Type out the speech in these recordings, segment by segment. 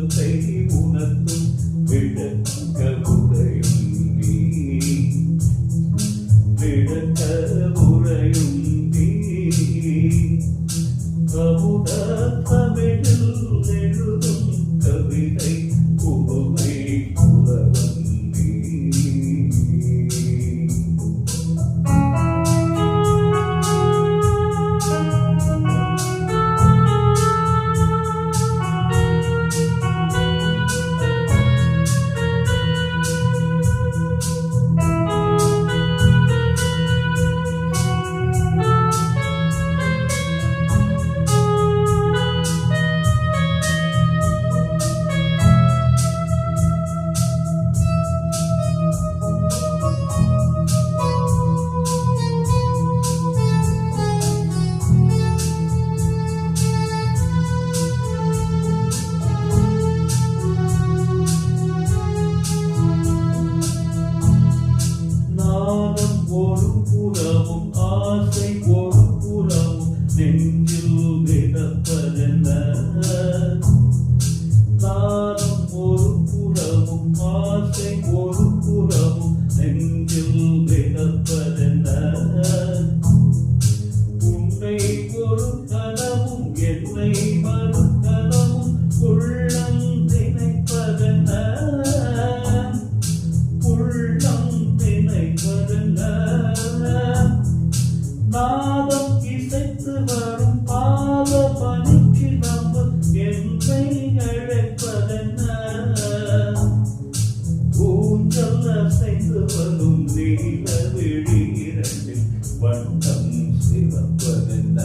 இன்பத்தை உணர்த்தும் விளக்க உரையும் நீ விளக்க உரையும் நீ அமுத தமிழில் எழுதும் கவிதை உவமை புலவன் நீ. ஒரு புறமும் ஆசை ஒரு புறமும் நெஞ்சில் விடப்பதென்ன நானும் ஒரு புறமும் ஆசை ஒரு புறமும் நெஞ்சில் விடப்பதென்ன உன்னை ஒரு கனவும் என்னை மறு கனவும் உள்ளம் நினைப்பதென்ன உள்ளம் நினைப்பதென்ன நாதம் இசைத்து வரும் பாத பணிக்கு நம்ம என்னை அழைப்பதென்ன ஊஞ்சல் அசைந்து வரும் நீல விழி இரண்டில் வண்ணம் சிவப்பதென்ன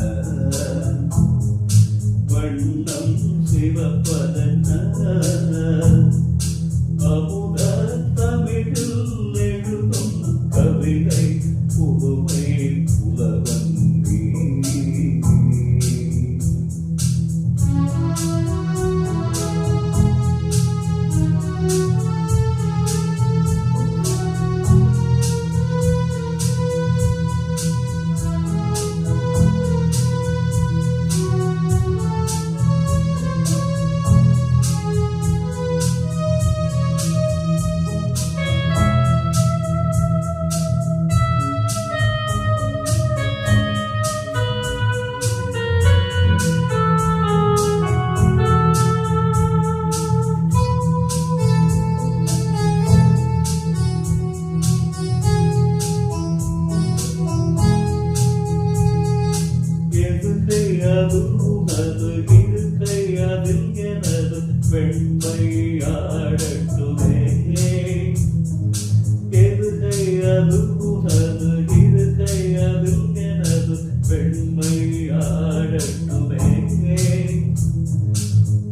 வண்ணம் சிவப்பதென்ன அமுத தமிழில் எழுதும் கவிதை புதுமை புலவன் நீ. அது உனது இருக்கை அதில் எனது பெண்மை ஆடட்டுமே எதுகை அது உனது இருக்கை அதில் எனது பெண்மை ஆடட்டுமே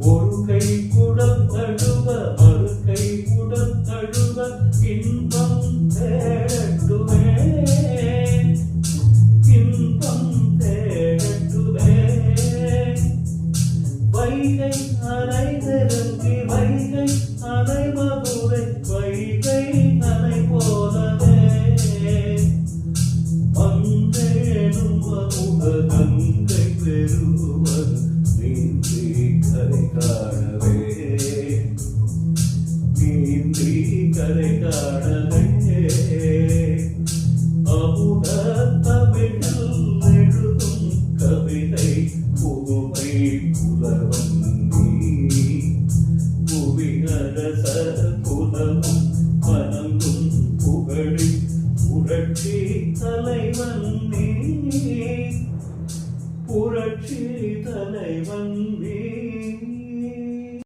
ஒரு கை குடம் தழுவ மறு கை குடம் தழுவ இன்பம் தேடட்டுமே இன்பம் வைகை அலை நெருங்கி வைகை அலை மதுரை வைகை அலை போலவே வந்தேனும் அமுத கங்கை பெறுவது நீந்தி கரை காணவே நீந்தி கரை காணவே அமுத தமிழ்